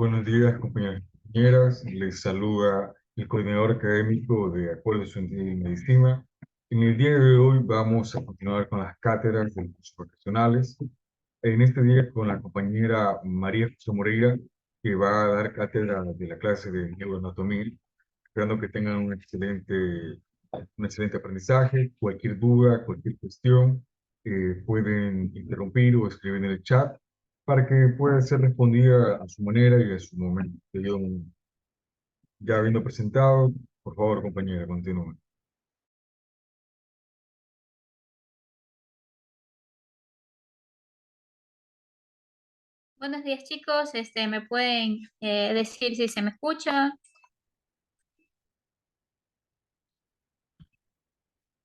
Buenos días, compañeros y compañeras. Les saluda el coordinador académico de Acuerdo Estudiantil en Medicina. En el día de hoy vamos a continuar con las cátedras de los cursos profesionales. En este día con la compañera María José Moreira, que va a dar cátedra de la clase de neuroanatomía. Esperando que tengan un excelente aprendizaje. Cualquier duda, cualquier cuestión, pueden interrumpir o escribir en el chat para que pueda ser respondida a su manera y a su momento. Ya habiendo presentado, por favor, compañera, continúe. Buenos días, chicos. ¿Me pueden decir si se me escucha?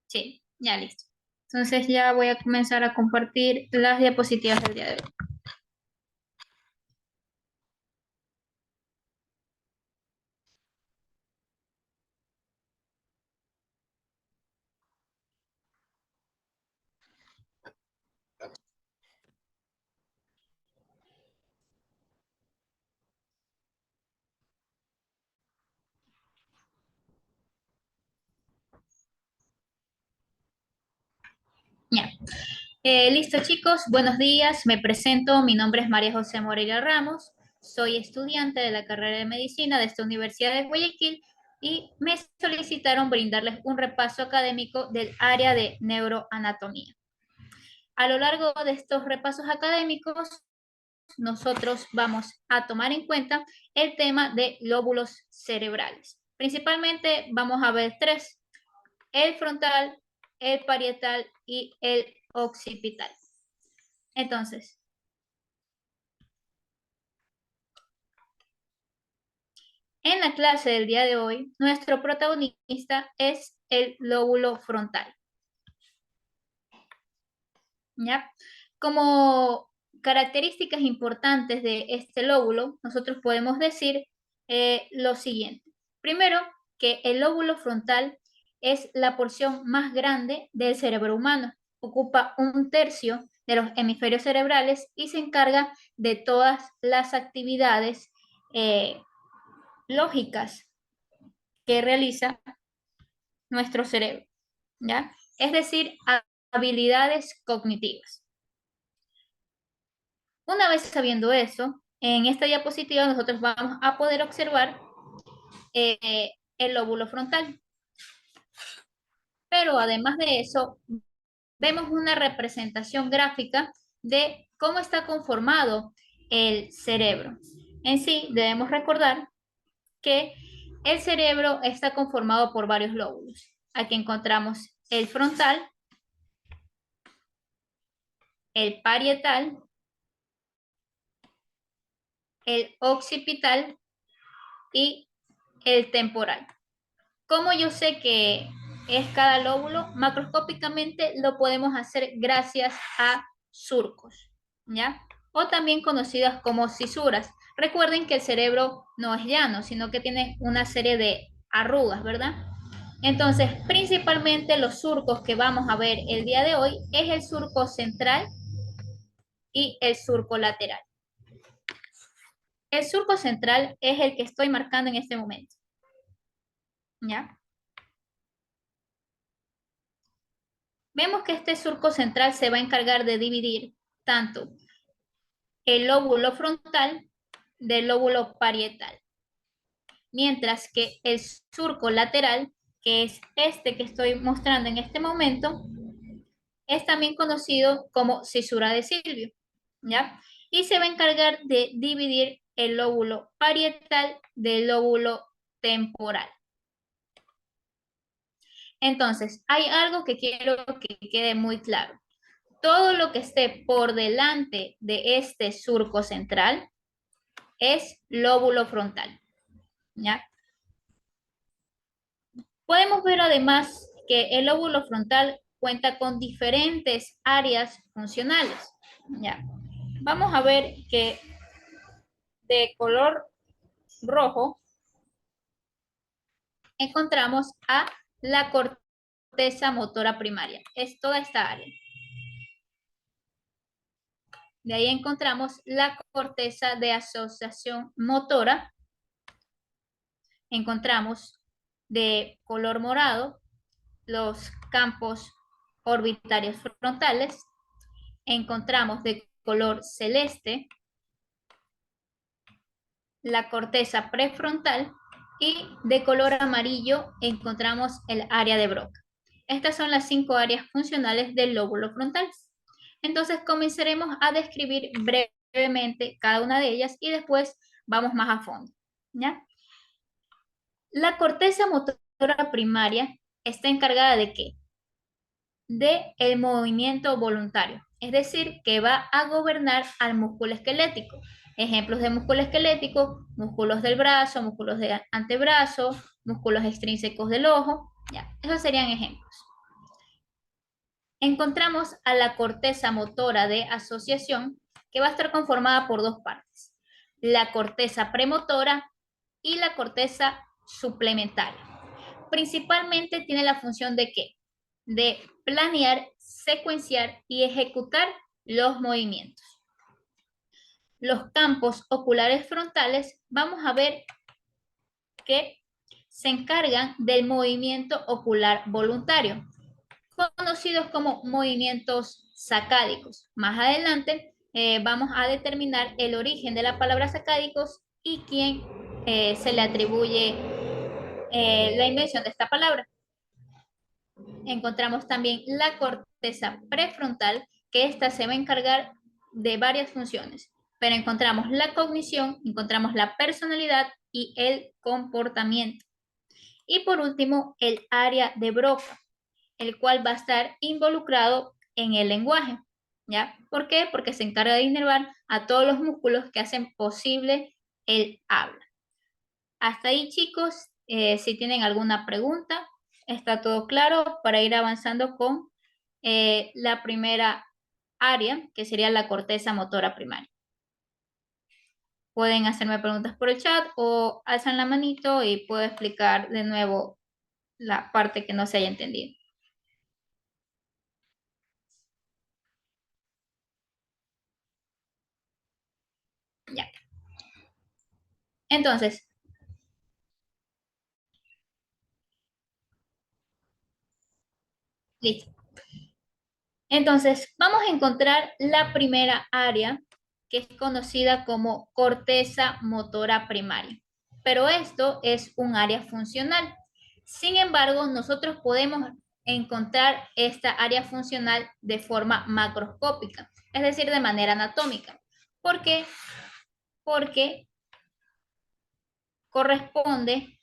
Sí, ya listo. Entonces ya voy a comenzar a compartir las diapositivas del día de hoy. Ya. Listo, chicos. Buenos días. Me presento. Mi nombre es María José Moreira Ramos. Soy estudiante de la carrera de medicina de esta Universidad de Guayaquil y me solicitaron brindarles un repaso académico del área de neuroanatomía. A lo largo de estos repasos académicos, nosotros vamos a tomar en cuenta el tema de lóbulos cerebrales. Principalmente vamos a ver tres: el frontal, el parietal y el occipital. Entonces, en la clase del día de hoy, nuestro protagonista es el lóbulo frontal. ¿Ya? Como características importantes de este lóbulo, nosotros podemos decir lo siguiente. Primero, que el lóbulo frontal es la porción más grande del cerebro humano. Ocupa 1/3 de los hemisferios cerebrales y se encarga de todas las actividades lógicas que realiza nuestro cerebro, ¿ya? Es decir, habilidades cognitivas. Una vez sabiendo eso, en esta diapositiva nosotros vamos a poder observar el lóbulo frontal. Pero además de eso, vemos una representación gráfica de cómo está conformado el cerebro. En sí, debemos recordar que el cerebro está conformado por varios lóbulos. Aquí encontramos el frontal, el parietal, el occipital y el temporal. ¿Cómo yo sé que es cada lóbulo? Macroscópicamente lo podemos hacer gracias a surcos, ¿ya? O también conocidas como cisuras. Recuerden que el cerebro no es llano, sino que tiene una serie de arrugas, ¿verdad? Entonces, principalmente los surcos que vamos a ver el día de hoy es el surco central y el surco lateral. El surco central es el que estoy marcando en este momento, ¿ya? Vemos que este surco central se va a encargar de dividir tanto el lóbulo frontal del lóbulo parietal, mientras que el surco lateral, que es este que estoy mostrando en este momento, es también conocido como cisura de Silvio, ¿ya? Y se va a encargar de dividir el lóbulo parietal del lóbulo temporal. Entonces, hay algo que quiero que quede muy claro. Todo lo que esté por delante de este surco central es lóbulo frontal, ¿ya? Podemos ver además que el lóbulo frontal cuenta con diferentes áreas funcionales, ¿ya? Vamos a ver que de color rojo encontramos a la corteza motora primaria. Es toda esta área. De ahí encontramos la corteza de asociación motora. Encontramos de color morado los campos orbitarios frontales. Encontramos de color celeste la corteza prefrontal y de color amarillo encontramos el área de Broca. Estas son las 5 áreas funcionales del lóbulo frontal. Entonces comenzaremos a describir brevemente cada una de ellas y después vamos más a fondo, ¿ya? La corteza motora primaria está encargada ¿de qué? De el movimiento voluntario, es decir, que va a gobernar al músculo esquelético. Ejemplos de músculo esquelético: músculos del brazo, músculos del antebrazo, músculos extrínsecos del ojo, ya, esos serían ejemplos. Encontramos a la corteza motora de asociación, que va a estar conformada por dos partes: la corteza premotora y la corteza suplementaria. Principalmente tiene la función de ¿qué? De planear, secuenciar y ejecutar los movimientos. Los campos oculares frontales, vamos a ver que se encargan del movimiento ocular voluntario, conocidos como movimientos sacádicos. Más adelante vamos a determinar el origen de la palabra sacádicos y quién se le atribuye la invención de esta palabra. Encontramos también la corteza prefrontal, que esta se va a encargar de varias funciones, pero encontramos la cognición, encontramos la personalidad y el comportamiento. Y por último, el área de Broca, el cual va a estar involucrado en el lenguaje, ¿ya? ¿Por qué? Porque se encarga de inervar a todos los músculos que hacen posible el habla. Hasta ahí, chicos, si tienen alguna pregunta, está todo claro para ir avanzando con la primera área, que sería la corteza motora primaria. Pueden hacerme preguntas por el chat o alzan la manito y puedo explicar de nuevo la parte que no se haya entendido. Ya. Entonces, listo. Entonces, vamos a encontrar la primera área, que es conocida como corteza motora primaria. Pero esto es un área funcional. Sin embargo, nosotros podemos encontrar esta área funcional de forma macroscópica, es decir, de manera anatómica. ¿Por qué? Porque corresponde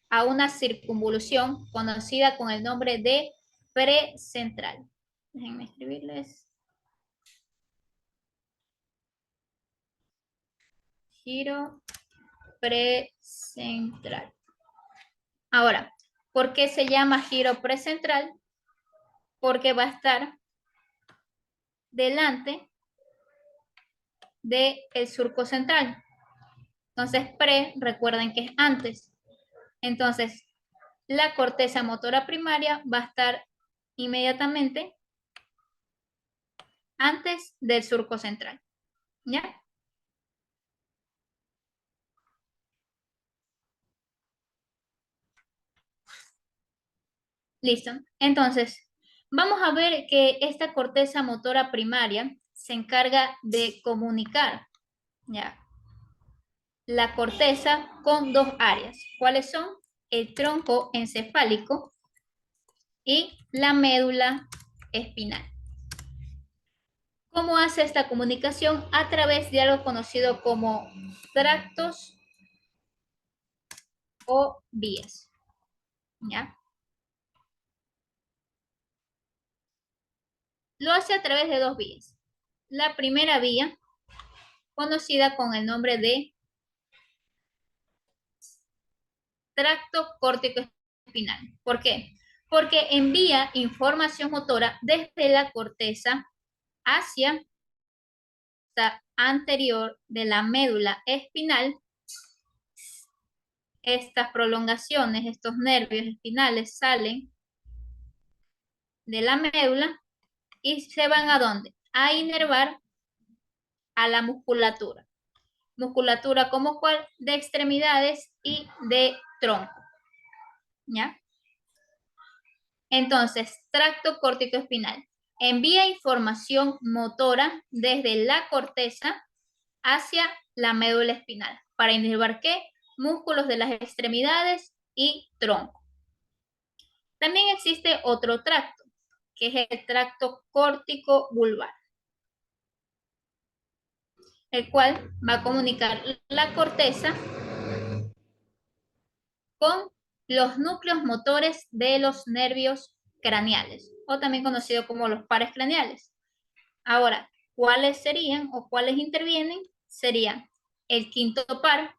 a una circunvolución conocida con el nombre de precentral. Déjenme escribirles. Giro precentral. Ahora, ¿por qué se llama giro precentral? Porque va a estar delante del surco central. Entonces, pre, recuerden que es antes. Entonces, la corteza motora primaria va a estar inmediatamente antes del surco central. ¿Ya? Listo. Entonces, vamos a ver que esta corteza motora primaria se encarga de comunicar, ¿ya?, la corteza con dos áreas. ¿Cuáles son? El tronco encefálico y la médula espinal. ¿Cómo hace esta comunicación? A través de algo conocido como tractos o vías, ¿ya? Lo hace a través de dos vías. La primera vía, conocida con el nombre de tracto córtico espinal. ¿Por qué? Porque envía información motora desde la corteza hacia la anterior de la médula espinal. Estas prolongaciones, estos nervios espinales salen de la médula y se van ¿a dónde? A inervar a la musculatura. Musculatura como cuál, de extremidades y de tronco. ¿Ya? Entonces, tracto córtico espinal. Envía información motora desde la corteza hacia la médula espinal para inervar ¿qué? Músculos de las extremidades y tronco. También existe otro tracto, que es el tracto córtico vulvar, el cual va a comunicar la corteza con los núcleos motores de los nervios craneales, o también conocido como los pares craneales. Ahora, ¿cuáles serían o cuáles intervienen? Serían el quinto par,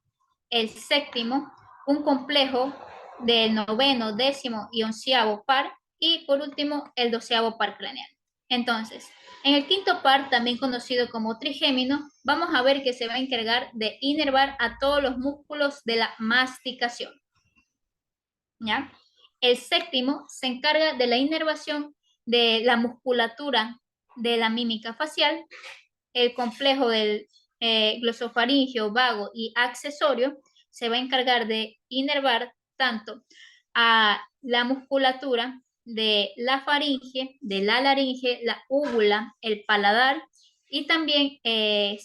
el séptimo, un complejo del noveno, décimo y onceavo par, y por último el doceavo par craneal. Entonces, en el quinto par, también conocido como trigémino, vamos a ver que se va a encargar de inervar a todos los músculos de la masticación. ¿Ya? El séptimo se encarga de la inervación de la musculatura de la mímica facial, el complejo del glosofaringeo, vago y accesorio se va a encargar de inervar tanto a la musculatura de la faringe, de la laringe, la úvula, el paladar y también el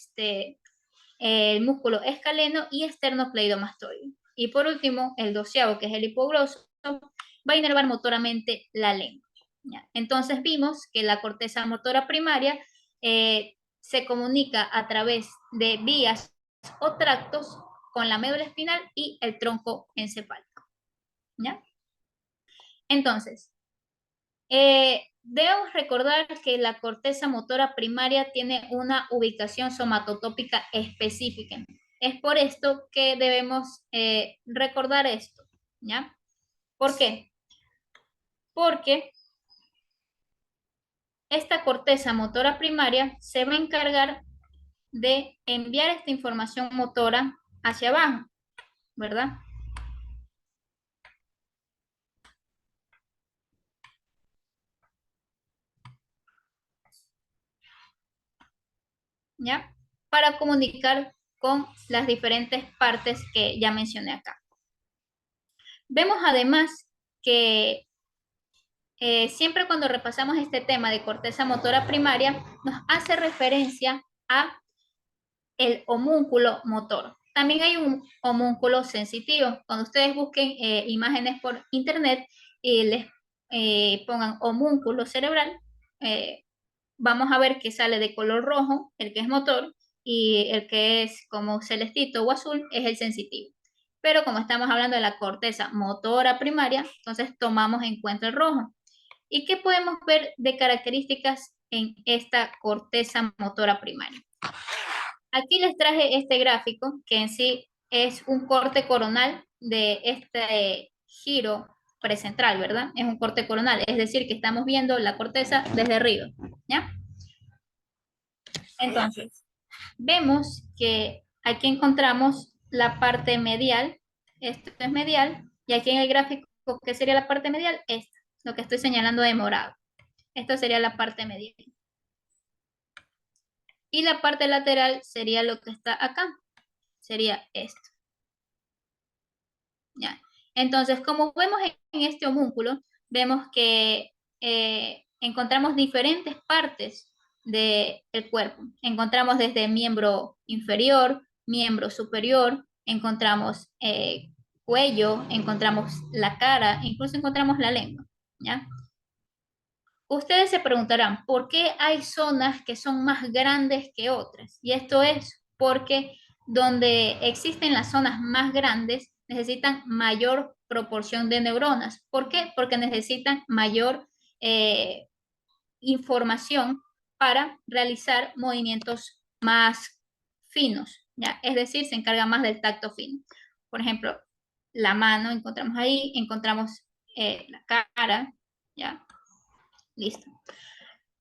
músculo escaleno y esternocleidomastoideo. Y por último, el doceavo, que es el hipogloso, va a inervar motoramente la lengua. ¿Ya? Entonces vimos que la corteza motora primaria se comunica a través de vías o tractos con la médula espinal y el tronco encefálico. ¿Ya? Entonces, debemos recordar que la corteza motora primaria tiene una ubicación somatotópica específica. Es por esto que debemos recordar esto, ¿ya? ¿Por qué? Porque esta corteza motora primaria se va a encargar de enviar esta información motora hacia abajo, ¿verdad? ¿Ya? Para comunicar con las diferentes partes que ya mencioné acá. Vemos además que siempre cuando repasamos este tema de corteza motora primaria, nos hace referencia a el homúnculo motor. También hay un homúnculo sensitivo. Cuando ustedes busquen imágenes por internet y les pongan homúnculo cerebral, vamos a ver que sale de color rojo, el que es motor, y el que es como celestito o azul es el sensitivo. Pero como estamos hablando de la corteza motora primaria, entonces tomamos en cuenta el rojo. ¿Y qué podemos ver de características en esta corteza motora primaria? Aquí les traje este gráfico que en sí es un corte coronal de este giro precentral, ¿verdad? Es un corte coronal, es decir, que estamos viendo la corteza desde arriba, ¿ya? Entonces, vemos que aquí encontramos la parte medial, esto es medial, y aquí en el gráfico, ¿qué sería la parte medial? Esta, lo que estoy señalando de morado. Esto sería la parte medial. Y la parte lateral sería lo que está acá, sería esto. ¿Ya? Entonces, como vemos en este homúnculo, vemos que encontramos diferentes partes del cuerpo. Encontramos desde miembro inferior, miembro superior, encontramos cuello, encontramos la cara, incluso encontramos la lengua. ¿Ya? Ustedes se preguntarán, ¿por qué hay zonas que son más grandes que otras? Y esto es porque donde existen las zonas más grandes necesitan mayor proporción de neuronas. ¿Por qué? Porque necesitan mayor información para realizar movimientos más finos, ¿ya? Es decir, se encarga más del tacto fino. Por ejemplo, la mano, encontramos ahí, encontramos la cara, ¿ya? Listo.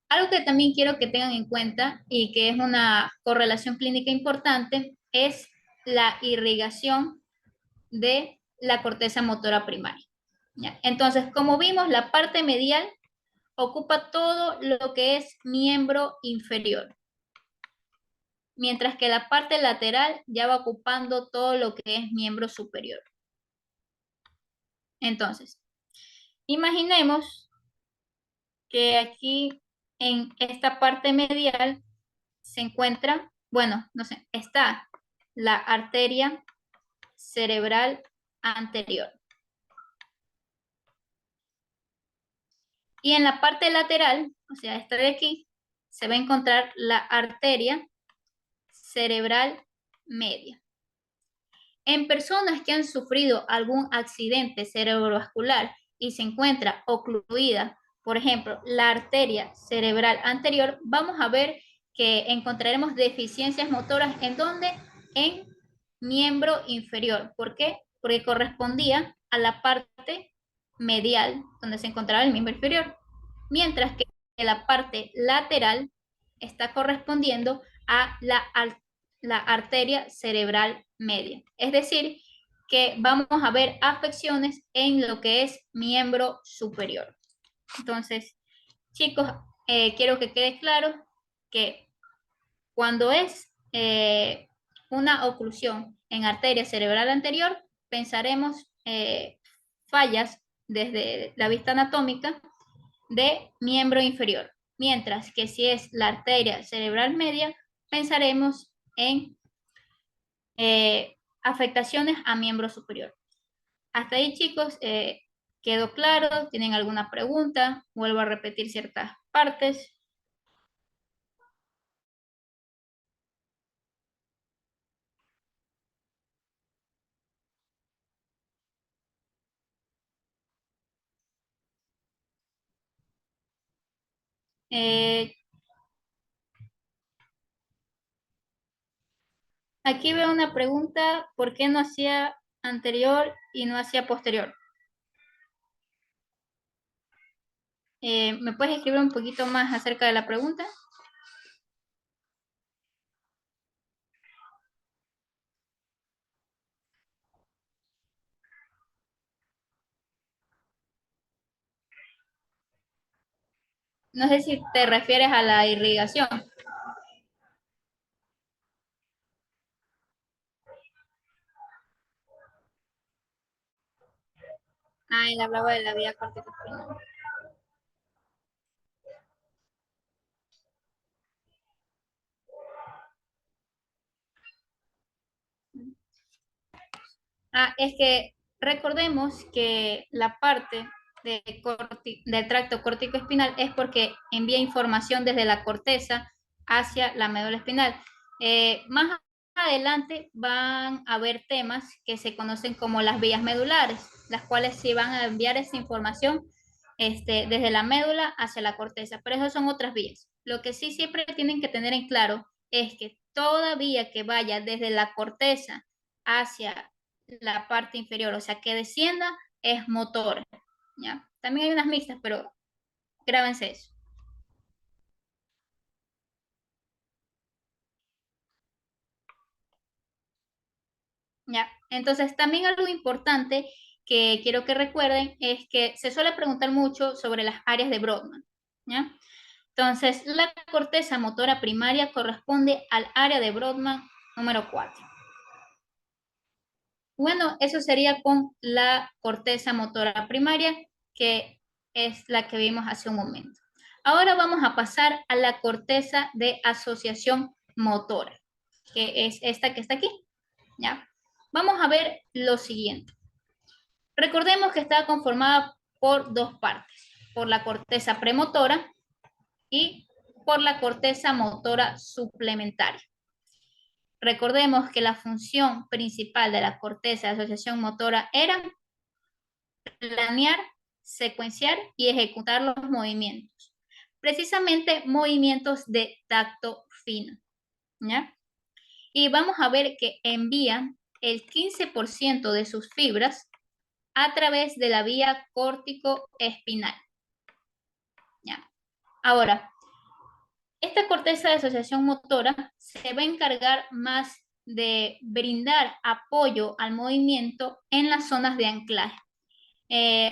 Algo que también quiero que tengan en cuenta y que es una correlación clínica importante es la irrigación de la corteza motora primaria. ¿Ya? Entonces, como vimos, la parte medial ocupa todo lo que es miembro inferior. mientras que la parte lateral ya va ocupando todo lo que es miembro superior. Entonces, imaginemos que aquí en esta parte medial se encuentra, bueno, no sé, está la arteria cerebral anterior. Y en la parte lateral, o sea, esta de aquí, se va a encontrar la arteria cerebral media. En personas que han sufrido algún accidente cerebrovascular y se encuentra ocluida, por ejemplo, la arteria cerebral anterior, vamos a ver que encontraremos deficiencias motoras en donde en miembro inferior. ¿Por qué? Porque correspondía a la parte medial donde se encontraba el miembro inferior, mientras que la parte lateral está correspondiendo a la arteria cerebral media. Es decir, que vamos a ver afecciones en lo que es miembro superior. Entonces, chicos, quiero que quede claro que cuando es una oclusión en arteria cerebral anterior, pensaremos fallas desde la vista anatómica de miembro inferior, mientras que si es la arteria cerebral media, pensaremos en afectaciones a miembro superior. Hasta ahí, chicos, ¿quedó claro? ¿Tienen alguna pregunta? Vuelvo a repetir ciertas partes. Eh, Aquí veo una pregunta, ¿por qué no hacía anterior y no hacía posterior? ¿Me puedes escribir un poquito más acerca de la pregunta? No sé si te refieres a la irrigación. Ah, él hablaba de la vía corticoespinal. Ah, es que recordemos que la parte del tracto córtico-espinal es porque envía información desde la corteza hacia la médula espinal. Más adelante van a haber temas que se conocen como las vías medulares, las cuales sí van a enviar esa información desde la médula hacia la corteza, pero esas son otras vías. Lo que sí siempre tienen que tener en claro es que toda vía que vaya desde la corteza hacia la parte inferior, o sea, que descienda es motor, ¿ya? También hay unas mixtas, pero grábense eso. ¿Ya? Entonces, también algo importante que quiero que recuerden es que se suele preguntar mucho sobre las áreas de Brodmann, ¿ya? Entonces, la corteza motora primaria corresponde al área de Brodmann número 4. Bueno, eso sería con la corteza motora primaria, que es la que vimos hace un momento. Ahora vamos a pasar a la corteza de asociación motora, que es esta que está aquí, ¿ya? Vamos a ver lo siguiente. Recordemos que está conformada por dos partes, por la corteza premotora y por la corteza motora suplementaria. Recordemos que la función principal de la corteza de asociación motora era planear, secuenciar y ejecutar los movimientos. Precisamente movimientos de tacto fino, ¿ya? Y vamos a ver que envían el 15% de sus fibras a través de la vía córtico-espinal, ¿ya? Ahora, esta corteza de asociación motora se va a encargar más de brindar apoyo al movimiento en las zonas de anclaje.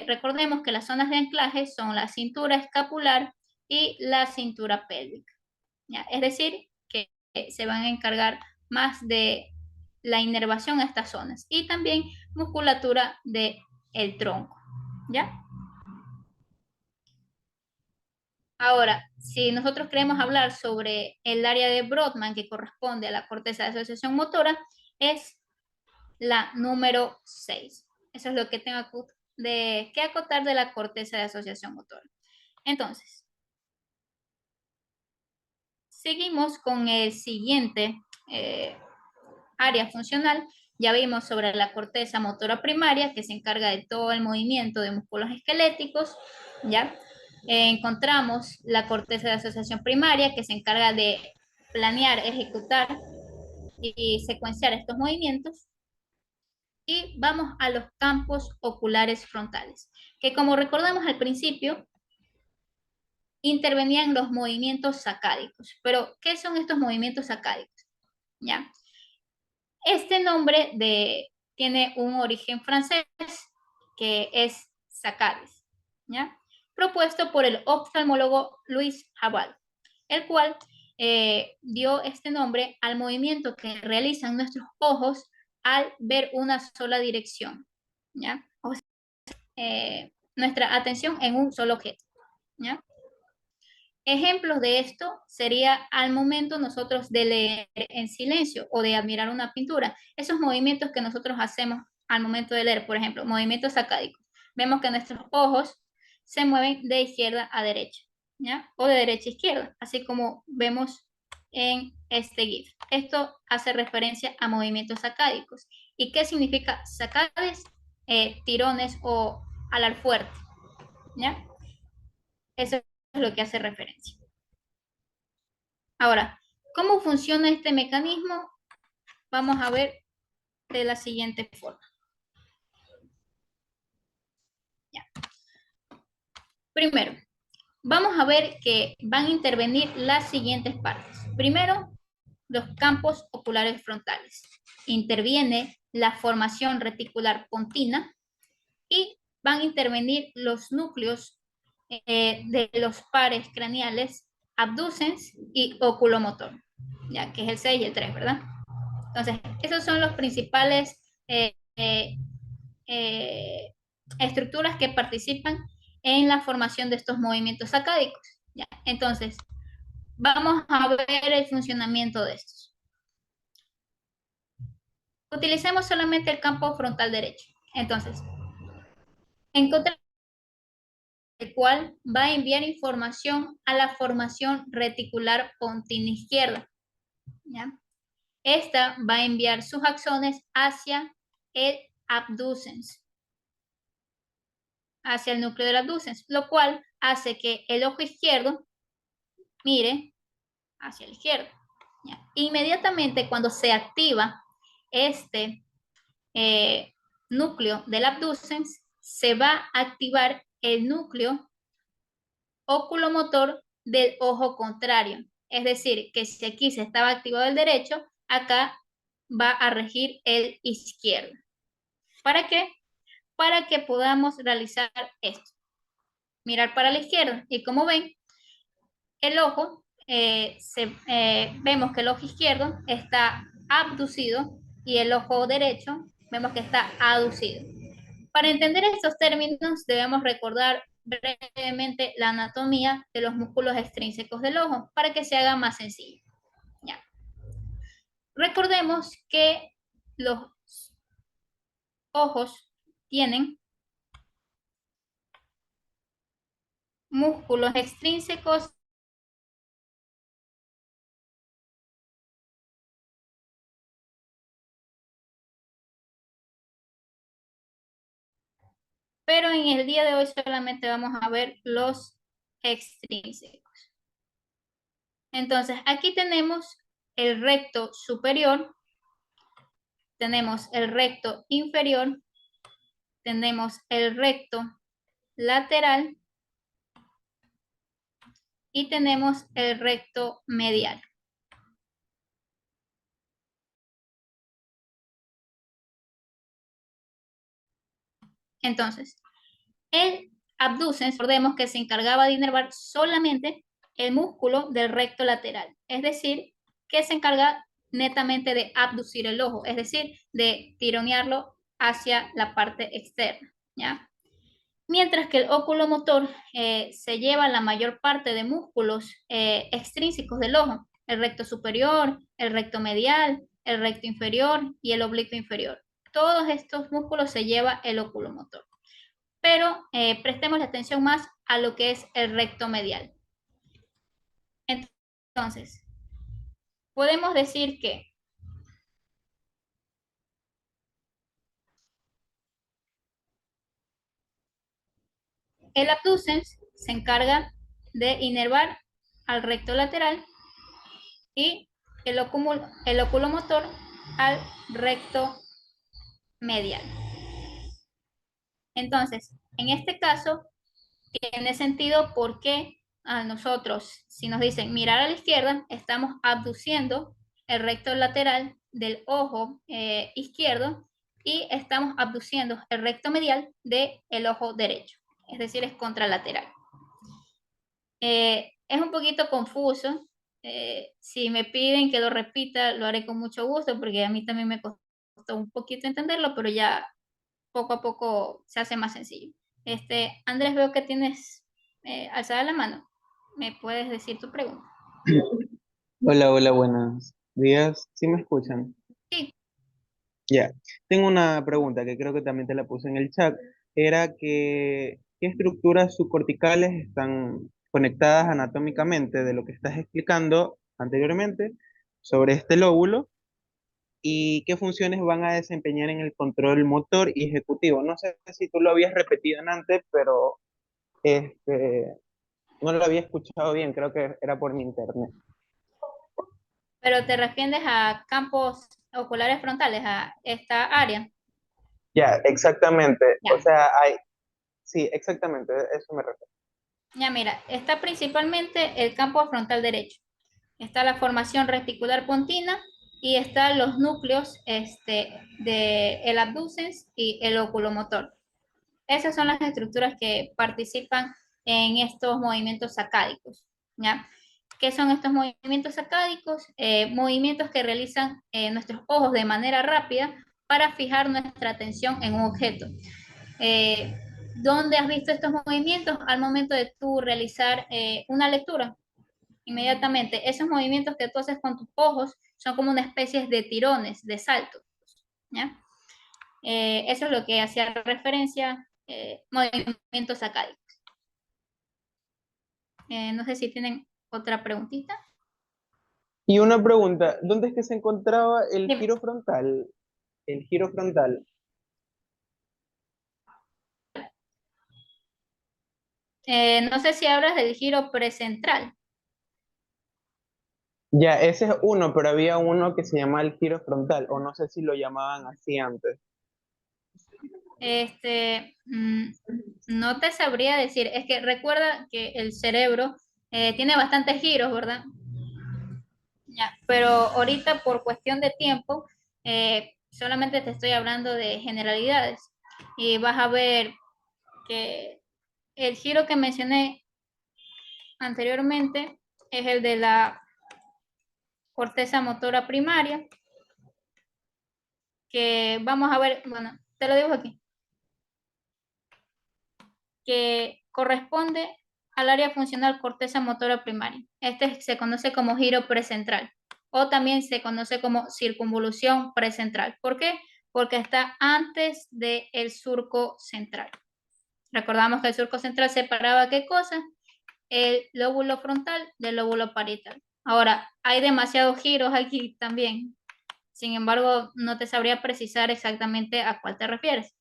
Recordemos que las zonas de anclaje son la cintura escapular y la cintura pélvica, ¿ya? Es decir, que se van a encargar más de la inervación a estas zonas y también musculatura del tronco, ¿ya? Ahora, si nosotros queremos hablar sobre el área de Brodmann que corresponde a la corteza de asociación motora, es la número 6. Eso es lo que tengo que acotar de la corteza de asociación motora. Entonces, seguimos con el siguiente área funcional. Ya vimos sobre la corteza motora primaria, que se encarga de todo el movimiento de músculos esqueléticos, ¿ya? Encontramos la corteza de asociación primaria, que se encarga de planear, ejecutar y secuenciar estos movimientos. Y vamos a los campos oculares frontales, que como recordamos al principio, intervenían los movimientos sacádicos. Pero, ¿qué son estos movimientos sacádicos? ¿Ya? Este nombre tiene un origen francés que es saccades, ¿ya? Propuesto por el oftalmólogo Louis Haval, el cual dio este nombre al movimiento que realizan nuestros ojos al ver una sola dirección, ¿ya? O sea, nuestra atención en un solo objeto, ¿ya? Ejemplos de esto sería al momento nosotros de leer en silencio o de admirar una pintura. Esos movimientos que nosotros hacemos al momento de leer, por ejemplo, movimientos sacádicos. Vemos que nuestros ojos se mueven de izquierda a derecha, ¿ya? O de derecha a izquierda, así como vemos en este GIF. Esto hace referencia a movimientos sacádicos. ¿Y qué significa sacades? Tirones o alar fuerte, ¿ya? Eso es lo que hace referencia. Ahora, ¿cómo funciona este mecanismo? Vamos a ver de la siguiente forma. Ya. Primero, vamos a ver que van a intervenir las siguientes partes. Primero, los campos oculares frontales. Interviene la formación reticular pontina y van a intervenir los núcleos de los pares craneales abducens y oculomotor, ya que es el 6 y el 3, ¿verdad? Entonces, esos son los principales eh, estructuras que participan en la formación de estos movimientos sacádicos, ¿ya? Entonces, vamos a ver el funcionamiento de estos. Utilicemos solamente el campo frontal derecho. Entonces, encontrar el cual va a enviar información a la formación reticular pontina izquierda, ¿ya? Esta va a enviar sus axones hacia el abducens, hacia el núcleo del abducens, lo cual hace que el ojo izquierdo mire hacia la izquierda. ¿Ya? Inmediatamente cuando se activa este núcleo del abducens, se va a activar el núcleo oculomotor del ojo contrario. Es decir, que si aquí se estaba activado el derecho, acá va a regir el izquierdo. ¿Para qué? Para que podamos realizar esto. Mirar para la izquierda. Y como ven, el ojo, vemos que el ojo izquierdo está abducido y el ojo derecho vemos que está aducido. Para entender estos términos debemos recordar brevemente la anatomía de los músculos extrínsecos del ojo para que se haga más sencillo. ¿Ya? Recordemos que los ojos tienen músculos extrínsecos pero en el día de hoy solamente vamos a ver los extrínsecos. Entonces, aquí tenemos el recto superior, tenemos el recto inferior, tenemos el recto lateral y tenemos el recto medial. Entonces, el abducens, recordemos que se encargaba de inervar solamente el músculo del recto lateral, es decir, que se encarga netamente de abducir el ojo, es decir, de tironearlo hacia la parte externa, ¿ya? Mientras que el oculomotor se lleva la mayor parte de músculos extrínsecos del ojo, el recto superior, el recto medial, el recto inferior y el oblicuo inferior. Todos estos músculos se lleva el oculomotor. Pero prestemos atención más a lo que es el recto medial. Entonces, podemos decir que el abducens se encarga de inervar al recto lateral y el oculomotor al recto medial. Entonces, en este caso, tiene sentido porque a nosotros, si nos dicen mirar a la izquierda, estamos abduciendo el recto lateral del ojo izquierdo y estamos abduciendo el recto medial del ojo derecho, es decir, es contralateral. Es un poquito confuso. Si me piden que lo repita, lo haré con mucho gusto porque a mí también me costó un poquito entenderlo, pero ya poco a poco se hace más sencillo. Andrés, veo que tienes alzada la mano. ¿Me puedes decir tu pregunta? Hola, hola, buenos días. ¿Sí me escuchan? Sí. Ya. Tengo una pregunta que creo que también te la puse en el chat. Era que, ¿qué estructuras subcorticales están conectadas anatómicamente de lo que estás explicando anteriormente sobre este lóbulo y qué funciones van a desempeñar en el control motor y ejecutivo? No sé si tú lo habías repetido en antes, pero este, no lo había escuchado bien. Creo que era por mi internet. Pero te refieres a campos oculares frontales, a esta área. Ya, exactamente. O Ya. sea, sí, exactamente, eso me refiero. Ya mira, está principalmente el campo frontal derecho. Está la formación reticular pontina y están los núcleos de el abducens y el oculomotor. Esas son las estructuras que participan en estos movimientos sacádicos, ¿ya? ¿Qué son estos movimientos sacádicos? Movimientos que realizan nuestros ojos de manera rápida para fijar nuestra atención en un objeto. Eh, ¿Dónde has visto estos movimientos? Al momento de tú realizar una lectura, inmediatamente. Esos movimientos que tú haces con tus ojos son como una especie de tirones, de saltos, ¿ya? Eso es lo que hacía referencia movimientos sacádicos. No sé si tienen otra preguntita. Y una pregunta, ¿dónde es que se encontraba el Dime. giro frontal? El giro frontal. No sé si hablas del giro precentral. Ya, ese es uno, pero había uno que se llamaba el giro frontal, o no sé si lo llamaban así antes. Este, mm, no te sabría decir, es que recuerda que el cerebro tiene bastantes giros, ¿verdad? Ya, pero ahorita por cuestión de tiempo, solamente te estoy hablando de generalidades y vas a ver que el giro que mencioné anteriormente es el de la corteza motora primaria, que vamos a ver, bueno, te lo digo aquí, que corresponde al área funcional corteza motora primaria. Este se conoce como giro precentral o también se conoce como circunvolución precentral. ¿Por qué? Porque está antes del surco central. Recordamos que el surco central separaba qué cosa? El lóbulo frontal del lóbulo parietal. Ahora, hay demasiados giros aquí también. Sin embargo, no te sabría precisar exactamente a cuál te refieres.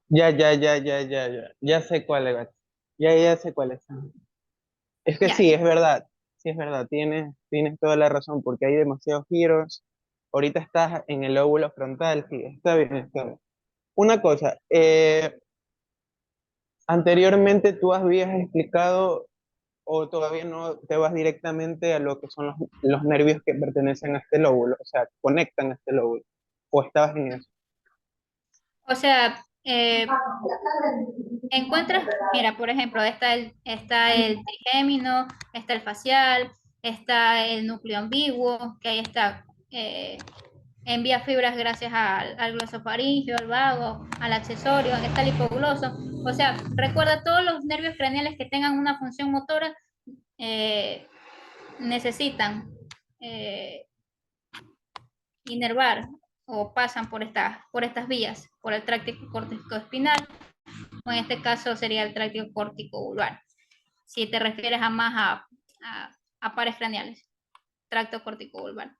Ya, ya, ya, ya, ya, ya. Ya sé cuál es. Ya sé cuál es. Es que Ya. sí es verdad, tienes toda la razón, porque hay demasiados giros. Ahorita estás en el lóbulo frontal, sí, está bien, está bien. Una cosa, anteriormente tú habías explicado o todavía no te vas directamente a lo que son los nervios que pertenecen a este lóbulo, o sea, conectan a este lóbulo, o estabas en eso. O sea, encuentras, mira, por ejemplo, está el trigémino, está el facial, está el núcleo ambiguo, que ahí está, envía fibras gracias al glosofaringio, al vago, al accesorio, está el hipogloso. O sea, recuerda todos los nervios craneales que tengan una función motora necesitan inervar o pasan por estas vías, por el tracto corticoespinal, o en este caso sería el tracto corticovulvar. Si te refieres a más a pares craneales, tracto corticovulvar.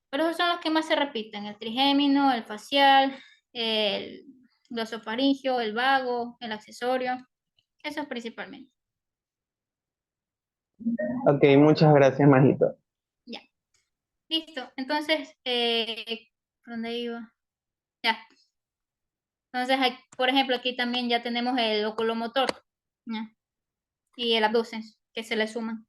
Pero esos son los que más se repiten: el trigémino, el facial, el glosofaringio, el vago, el accesorio, esos principalmente. Ok, muchas gracias, Majito. Ya, listo. Entonces, ¿por dónde iba? Ya. Entonces, por ejemplo, aquí también ya tenemos el oculomotor, ¿ya? Y el abducens, que se le suman.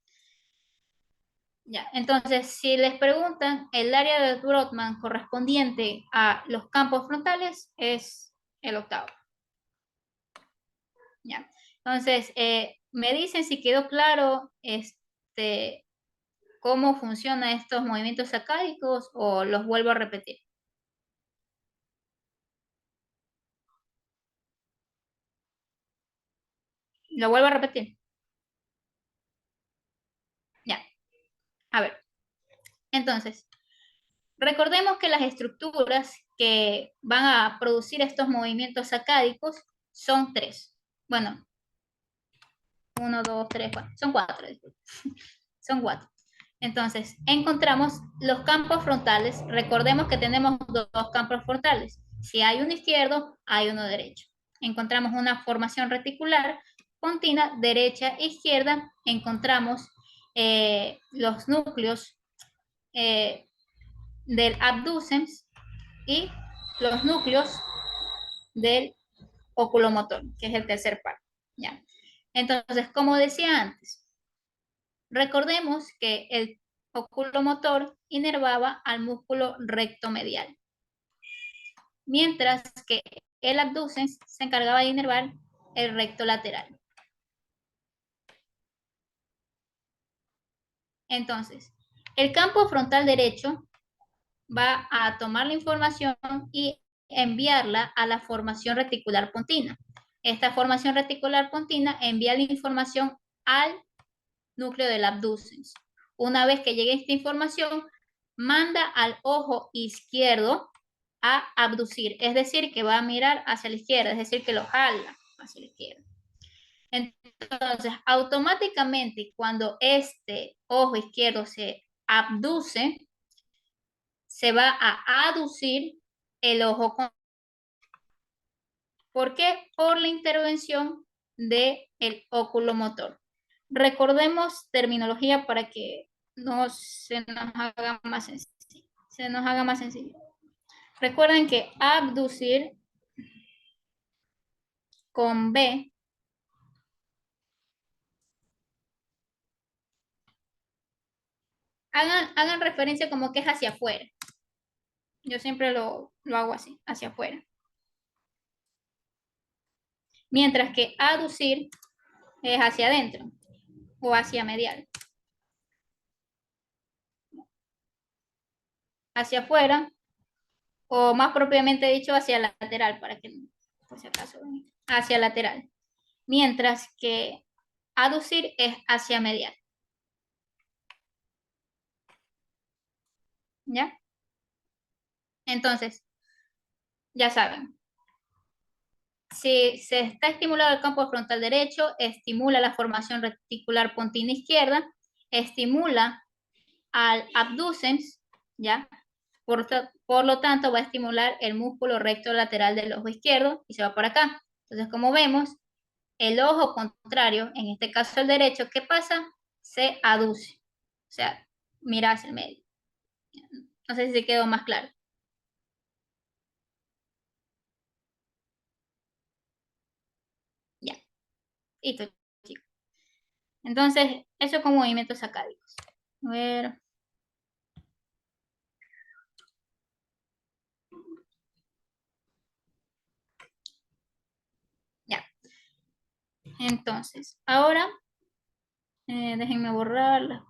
Ya, entonces, si les preguntan, el área de Brodmann correspondiente a los campos frontales es el octavo. Ya. Entonces, me dicen si quedó claro cómo funcionan estos movimientos sacádicos o los vuelvo a repetir. Lo vuelvo a repetir. Ya. A ver. Entonces, recordemos que las estructuras que van a producir estos movimientos sacádicos son tres. Bueno, uno, dos, tres, cuatro. Son cuatro. Son cuatro. Entonces, encontramos los campos frontales. Recordemos que tenemos dos campos frontales. Si hay uno izquierdo, hay uno derecho. Encontramos una formación reticular continua, derecha e izquierda. Encontramos los núcleos del abducens y los núcleos del oculomotor, que es el tercer par. ¿Ya? Entonces, como decía antes, recordemos que el oculomotor inervaba al músculo recto medial, mientras que el abducens se encargaba de inervar el recto lateral. Entonces, el campo frontal derecho va a tomar la información y enviarla a la formación reticular pontina. Esta formación reticular pontina envía la información al núcleo del abducens. Una vez que llegue esta información, manda al ojo izquierdo a abducir, es decir, que va a mirar hacia la izquierda, es decir, que lo jala hacia la izquierda. Entonces, automáticamente, cuando este ojo izquierdo se abduce, se va a aducir el ojo. ¿Por qué? Por la intervención del oculomotor. Recordemos terminología para que no se nos haga más sencillo. Se nos haga más sencillo. Recuerden que abducir con B hagan referencia como que es hacia afuera. Yo siempre lo hago así, hacia afuera. Mientras que aducir es hacia adentro o hacia medial. Hacia afuera, o más propiamente dicho, hacia lateral, para que, por si acaso, hacia lateral. Mientras que aducir es hacia medial. ¿Ya? Entonces, ya saben, si se está estimulado el campo frontal derecho, estimula la formación reticular pontina izquierda, estimula al abducens, ¿ya? Por lo tanto, va a estimular el músculo recto lateral del ojo izquierdo y se va por acá. Entonces, como vemos, el ojo contrario, en este caso el derecho, ¿qué pasa? Se aduce. O sea, mira hacia el medio. No sé si se quedó más claro. Ya, listo, chicos. Entonces, eso con movimientos sacádicos. A ver. Ya. Entonces, ahora, déjenme borrar.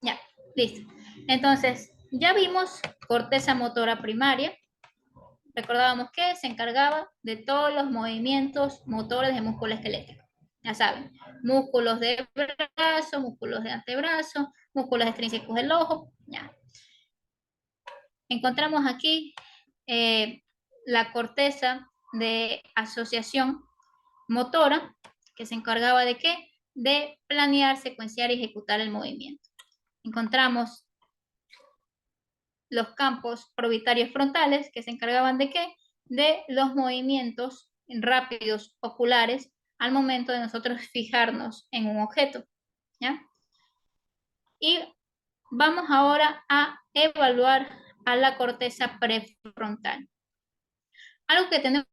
Ya, listo. Entonces, ya vimos corteza motora primaria. Recordábamos que se encargaba de todos los movimientos motores de músculo esquelético. Ya saben, músculos de brazo, músculos de antebrazo, músculos extrínsecos del ojo. Ya. Encontramos aquí la corteza de asociación motora, que se encargaba de qué? De planear, secuenciar y ejecutar el movimiento. Encontramos los campos orbitarios frontales, que se encargaban de qué? De los movimientos rápidos oculares al momento de nosotros fijarnos en un objeto. ¿Ya? Y vamos ahora a evaluar a la corteza prefrontal. Algo que tenemos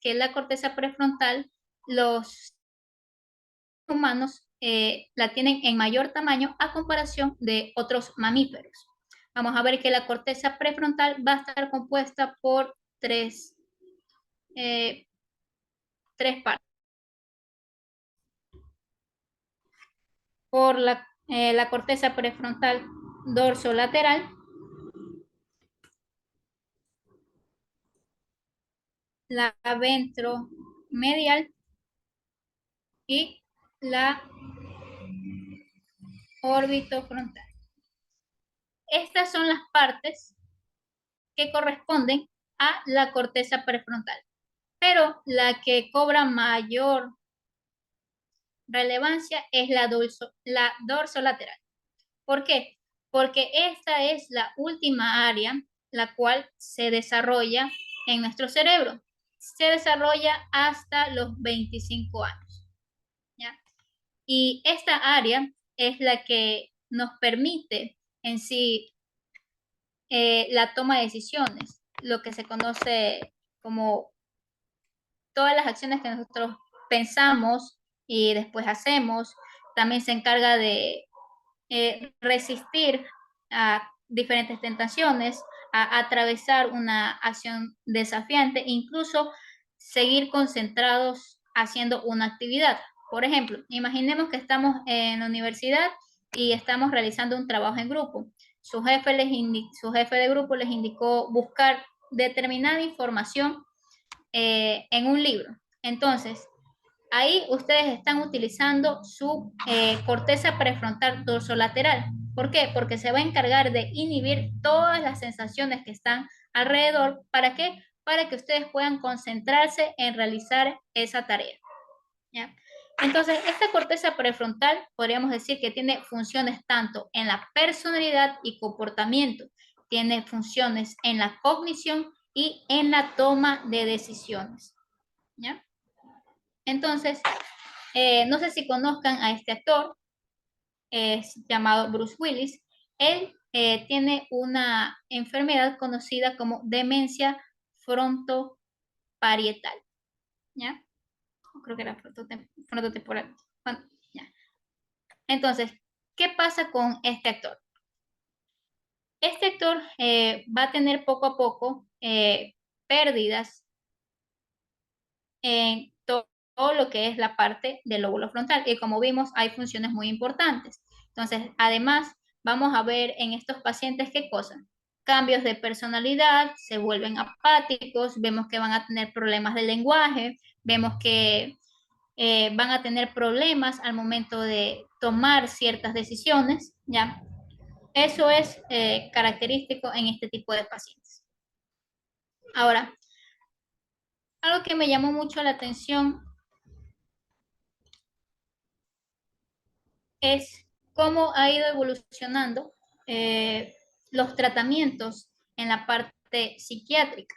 que la corteza prefrontal, los humanos la tienen en mayor tamaño a comparación de otros mamíferos. Vamos a ver que la corteza prefrontal va a estar compuesta por tres partes. Por la corteza prefrontal dorsolateral, la ventromedial y la orbitofrontal. Estas son las partes que corresponden a la corteza prefrontal, pero la que cobra mayor relevancia es la dorsolateral. ¿Por qué? Porque esta es la última área la cual se desarrolla en nuestro cerebro. Se desarrolla hasta los 25 años. ¿Ya? Y esta área es la que nos permite en sí la toma de decisiones, lo que se conoce como todas las acciones que nosotros pensamos y después hacemos. También se encarga de resistir a diferentes tentaciones, a atravesar una acción desafiante, incluso seguir concentrados haciendo una actividad. Por ejemplo, imaginemos que estamos en la universidad y estamos realizando un trabajo en grupo. Su jefe de grupo les indicó buscar determinada información en un libro. Entonces, ahí ustedes están utilizando su corteza prefrontal dorsolateral. ¿Por qué? Porque se va a encargar de inhibir todas las sensaciones que están alrededor. ¿Para qué? Para que ustedes puedan concentrarse en realizar esa tarea. ¿Ya? Entonces, esta corteza prefrontal podríamos decir que tiene funciones tanto en la personalidad y comportamiento, tiene funciones en la cognición y en la toma de decisiones. ¿Ya? Entonces, no sé si conozcan a este actor, es llamado Bruce Willis. Él tiene una enfermedad conocida como demencia frontoparietal. ¿Ya? Creo que era frontotemporal. Bueno, ya. Entonces, ¿qué pasa con este actor? Este actor va a tener poco a poco pérdidas en todo lo que es la parte del lóbulo frontal. Y como vimos, hay funciones muy importantes. Entonces, además, vamos a ver en estos pacientes qué cosa. Cambios de personalidad, se vuelven apáticos, vemos que van a tener problemas de lenguaje, vemos que van a tener problemas al momento de tomar ciertas decisiones, ¿ya? Eso es característico en este tipo de pacientes. Ahora, algo que me llamó mucho la atención es cómo ha ido evolucionando los tratamientos en la parte psiquiátrica.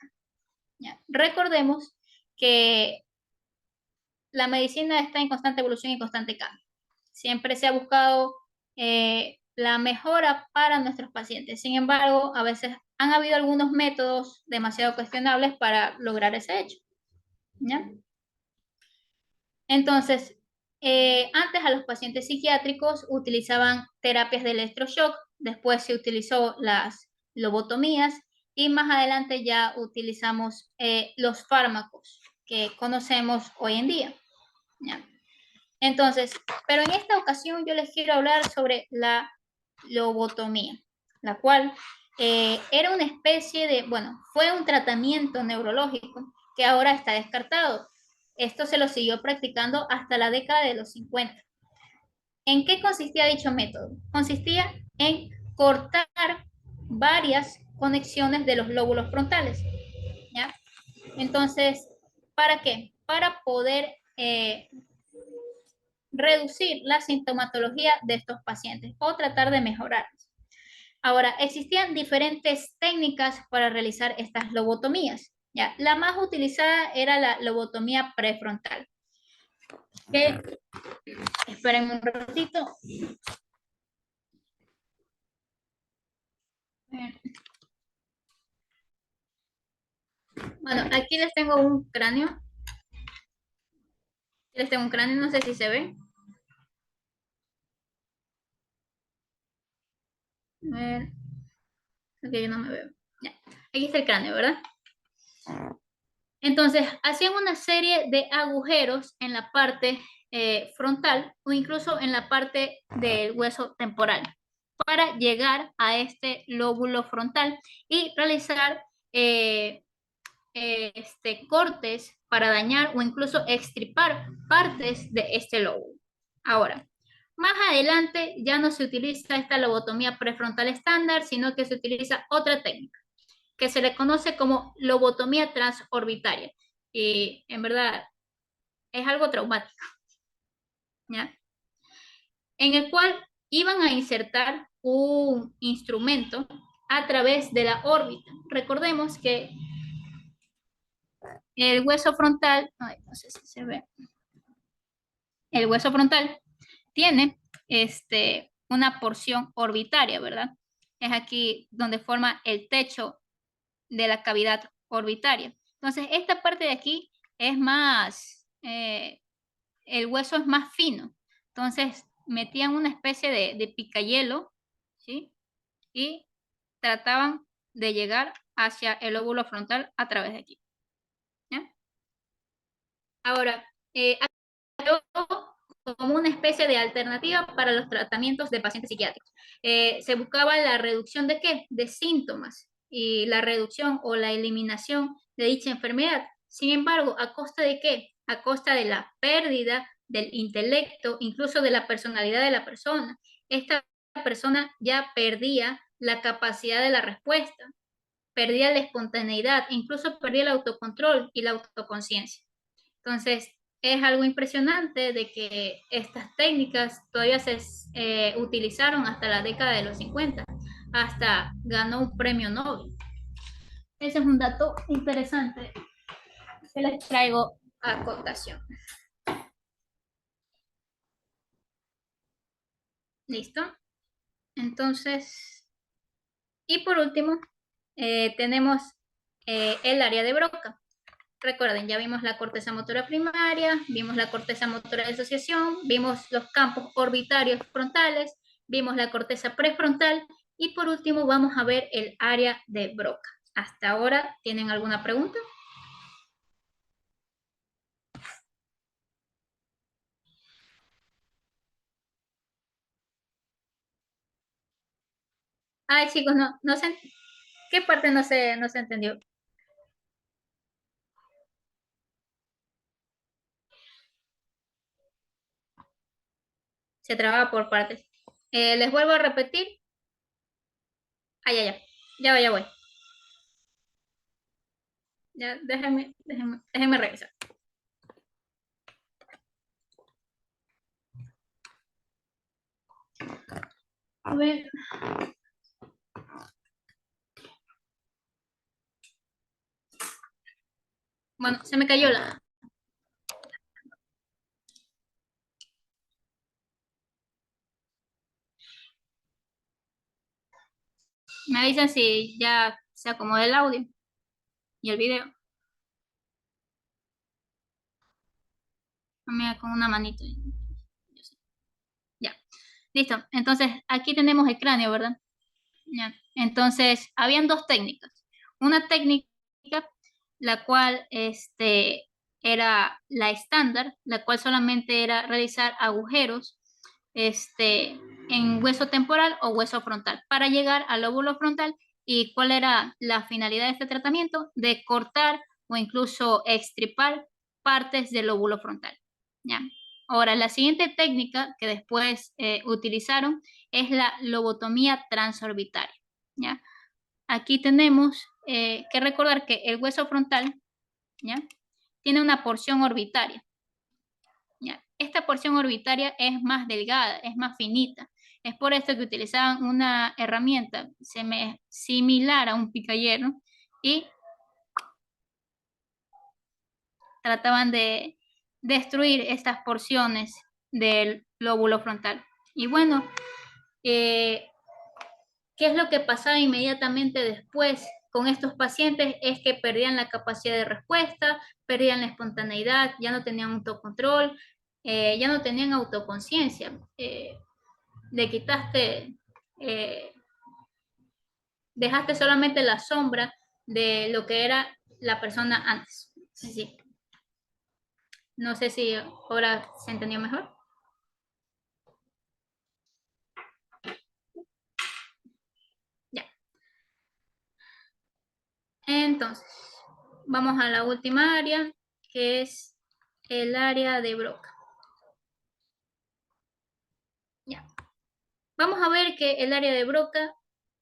¿Ya? Recordemos que la medicina está en constante evolución y constante cambio. Siempre se ha buscado la mejora para nuestros pacientes. Sin embargo, a veces han habido algunos métodos demasiado cuestionables para lograr ese hecho. ¿Ya? Entonces, antes a los pacientes psiquiátricos utilizaban terapias de electroshock, después se utilizó las lobotomías y más adelante ya utilizamos los fármacos que conocemos hoy en día. ¿Ya? Entonces, pero en esta ocasión yo les quiero hablar sobre la lobotomía, la cual era una especie de, bueno, fue un tratamiento neurológico que ahora está descartado. Esto se lo siguió practicando hasta la década de los 50. ¿En qué consistía dicho método? Consistía en cortar varias conexiones de los lóbulos frontales. ¿Ya? Entonces, ¿para qué? Para poder reducir la sintomatología de estos pacientes o tratar de mejorarlos. Ahora, existían diferentes técnicas para realizar estas lobotomías. ¿Ya? La más utilizada era la lobotomía prefrontal. Esperen un ratito. Bueno, aquí les tengo un cráneo. Les tengo un cráneo, no sé si se ve. A ver, aquí yo no me veo. Ya. Aquí está el cráneo, ¿verdad? Entonces, hacían una serie de agujeros en la parte frontal o incluso en la parte del hueso temporal para llegar a este lóbulo frontal y realizar cortes para dañar o incluso extirpar partes de este lóbulo. Ahora, más adelante ya no se utiliza esta lobotomía prefrontal estándar, sino que se utiliza otra técnica que se le conoce como lobotomía transorbitaria. Y en verdad es algo traumático, ¿ya? En el cual iban a insertar un instrumento a través de la órbita. Recordemos que el hueso frontal, ay, no sé si se ve, el hueso frontal tiene una porción orbitaria, ¿verdad? Es aquí donde forma el techo de la cavidad orbitaria. Entonces, esta parte de aquí es más, el hueso es más fino. Entonces, metían una especie de picayelo, ¿sí? Y trataban de llegar hacia el lóbulo frontal a través de aquí. ¿Ya? Ahora, como una especie de alternativa para los tratamientos de pacientes psiquiátricos. Se buscaba la reducción de qué? De síntomas y la reducción o la eliminación de dicha enfermedad. Sin embargo, ¿a costa de qué? A costa de la pérdida del intelecto, incluso de la personalidad de la persona. Esta persona ya perdía la capacidad de la respuesta, perdía la espontaneidad, incluso perdía el autocontrol y la autoconciencia. Entonces, es algo impresionante de que estas técnicas todavía se utilizaron hasta la década de los 50, hasta ganó un premio Nobel. Ese es un dato interesante que les traigo a cotación. ¿Listo? Entonces, y por último, tenemos el área de Broca. Recuerden, ya vimos la corteza motora primaria, vimos la corteza motora de asociación, vimos los campos orbitarios frontales, vimos la corteza prefrontal y por último vamos a ver el área de Broca. ¿Hasta ahora tienen alguna pregunta? Ay, chicos, no sé, ¿qué parte no se entendió? Se trababa por partes. Les vuelvo a repetir. Ya voy. Ya, déjenme revisar. A ver. Bueno, se me cayó la. Me avisan si ya se acomoda el audio y el video. Mira, con una manito. Ya. Listo. Entonces, aquí tenemos el cráneo, ¿verdad? ¿ya? Entonces, habían dos técnicas. Una técnica, la cual era la estándar, la cual solamente era realizar agujeros en hueso temporal o hueso frontal para llegar al lóbulo frontal. ¿Y cuál era la finalidad de este tratamiento? De cortar o incluso extirpar partes del lóbulo frontal, ¿ya? Ahora, la siguiente técnica que después utilizaron es la lobotomía transorbitaria, ¿ya? Aquí tenemos que recordar que el hueso frontal, ¿ya?, tiene una porción orbitaria, ¿ya? Esta porción orbitaria es más delgada, es más finita. Es por esto que utilizaban una herramienta similar a un picayero y trataban de destruir estas porciones del lóbulo frontal. Y bueno, ¿qué es lo que pasaba inmediatamente después con estos pacientes? Es que perdían la capacidad de respuesta, perdían la espontaneidad, ya no tenían autocontrol, ya no tenían autoconciencia. Le quitaste, eh, dejaste solamente la sombra de lo que era la persona antes. Sí, sí. No sé si ahora se entendió mejor. Ya. Entonces, vamos a la última área, que es el área de Broca. Ya. Vamos a ver que el área de Broca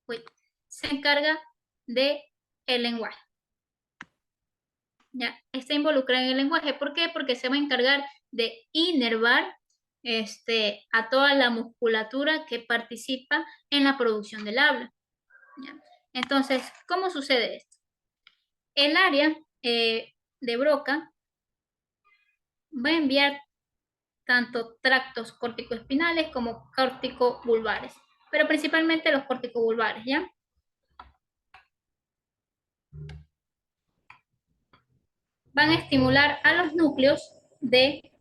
pues, se encarga de el lenguaje. Ya, está involucrada en el lenguaje. ¿Por qué? Porque se va a encargar de inervar a toda la musculatura que participa en la producción del habla. ¿Ya? Entonces, ¿cómo sucede esto? El área de Broca va a enviar tanto tractos corticoespinales como corticobulbares, pero principalmente los corticobulbares, ¿ya? Van a estimular a los núcleos de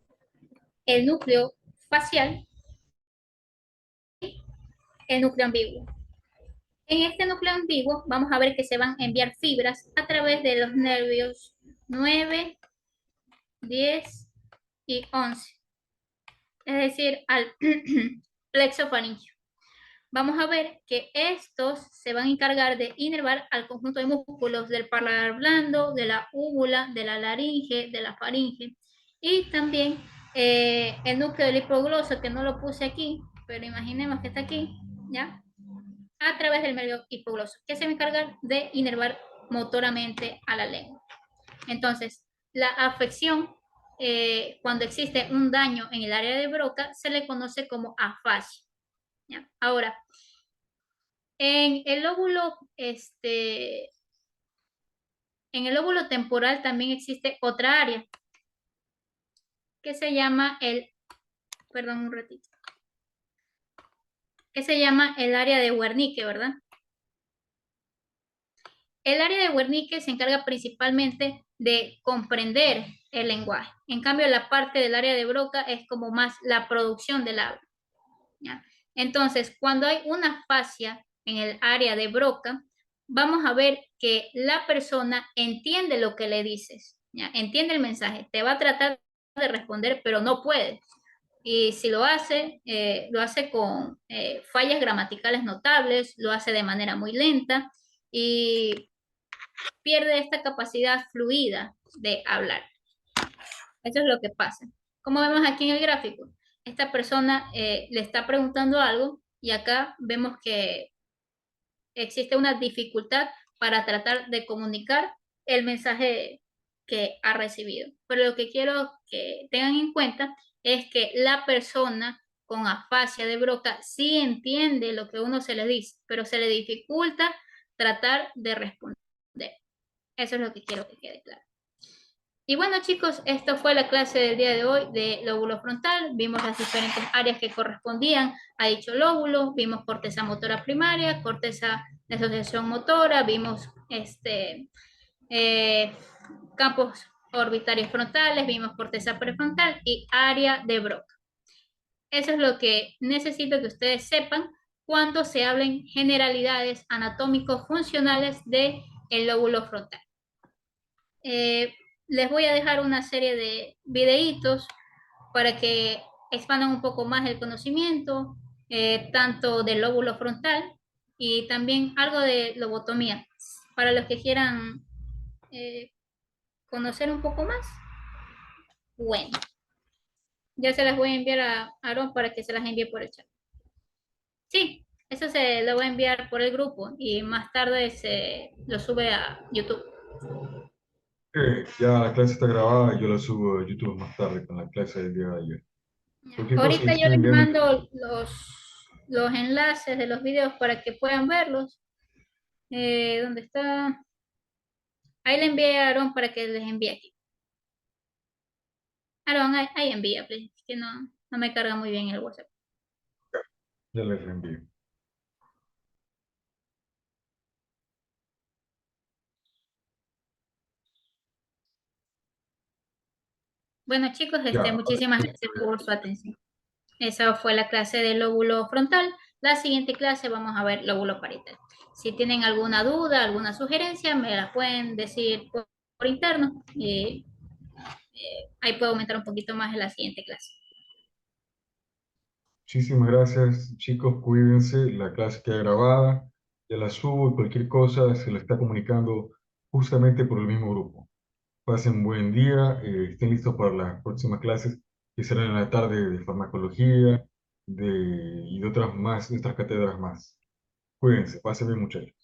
el núcleo facial y el núcleo ambiguo. En este núcleo ambiguo vamos a ver que se van a enviar fibras a través de los nervios 9, 10 y 11, es decir, al plexo faríngeo. Vamos a ver que estos se van a encargar de inervar al conjunto de músculos del paladar blando, de la úvula, de la laringe, de la faringe, y también el núcleo del hipogloso, que no lo puse aquí, pero imaginemos que está aquí, ¿ya? A través del medio hipogloso, que se va a encargar de inervar motoramente a la lengua. Entonces, la afección, cuando existe un daño en el área de Broca, se le conoce como afasia. ¿Ya? Ahora, en el lóbulo, en el lóbulo temporal también existe otra área que se llama perdón un ratito, que se llama el área de Wernicke, ¿verdad? El área de Wernicke se encarga principalmente de comprender el lenguaje. En cambio, la parte del área de Broca es como más la producción del habla, ¿ya? Entonces, cuando hay una afasia en el área de Broca, vamos a ver que la persona entiende lo que le dices, ¿ya? Entiende el mensaje, te va a tratar de responder, pero no puede. Y si lo hace con fallas gramaticales notables, lo hace de manera muy lenta y pierde esta capacidad fluida de hablar. Eso es lo que pasa. Como vemos aquí en el gráfico, esta persona le está preguntando algo y acá vemos que existe una dificultad para tratar de comunicar el mensaje que ha recibido. Pero lo que quiero que tengan en cuenta es que la persona con afasia de Broca sí entiende lo que uno se le dice, pero se le dificulta tratar de responder. Eso es lo que quiero que quede claro. Y bueno, chicos, esto fue la clase del día de hoy de lóbulo frontal. Vimos las diferentes áreas que correspondían a dicho lóbulo. Vimos corteza motora primaria, corteza de asociación motora, vimos campos orbitarios frontales, vimos corteza prefrontal y área de Broca. Eso es lo que necesito que ustedes sepan cuando se hablen generalidades anatómicos funcionales del lóbulo frontal. Les voy a dejar una serie de videitos para que expandan un poco más el conocimiento, tanto del lóbulo frontal y también algo de lobotomía, para los que quieran conocer un poco más. Bueno, ya se las voy a enviar a Aaron para que se las envíe por el chat. Sí, eso se lo voy a enviar por el grupo y más tarde se lo sube a YouTube. Ya la clase está grabada y yo la subo a YouTube más tarde con la clase del día de ayer. Cualquier cosa que Ahorita yo estén les enviando, mando los enlaces de los videos para que puedan verlos. ¿Dónde está? Ahí le envié a Aaron para que les envíe aquí. Aaron, ahí envía, please. Es que no me carga muy bien el WhatsApp. ya les envío. Bueno, chicos, Ya, muchísimas gracias por su atención. Esa fue la clase del lóbulo frontal. La siguiente clase vamos a ver lóbulo parietal. Si tienen alguna duda, alguna sugerencia, me la pueden decir por interno. Ahí puedo aumentar un poquito más en la siguiente clase. muchísimas gracias, chicos. Cuídense. La clase queda grabada. Ya la subo y cualquier cosa se la está comunicando justamente por el mismo grupo. Pasen buen día. Estén listos para las próximas clases que serán en la tarde de farmacología y de otras más, de otras cátedras más. Cuídense. Pasen bien, muchachos.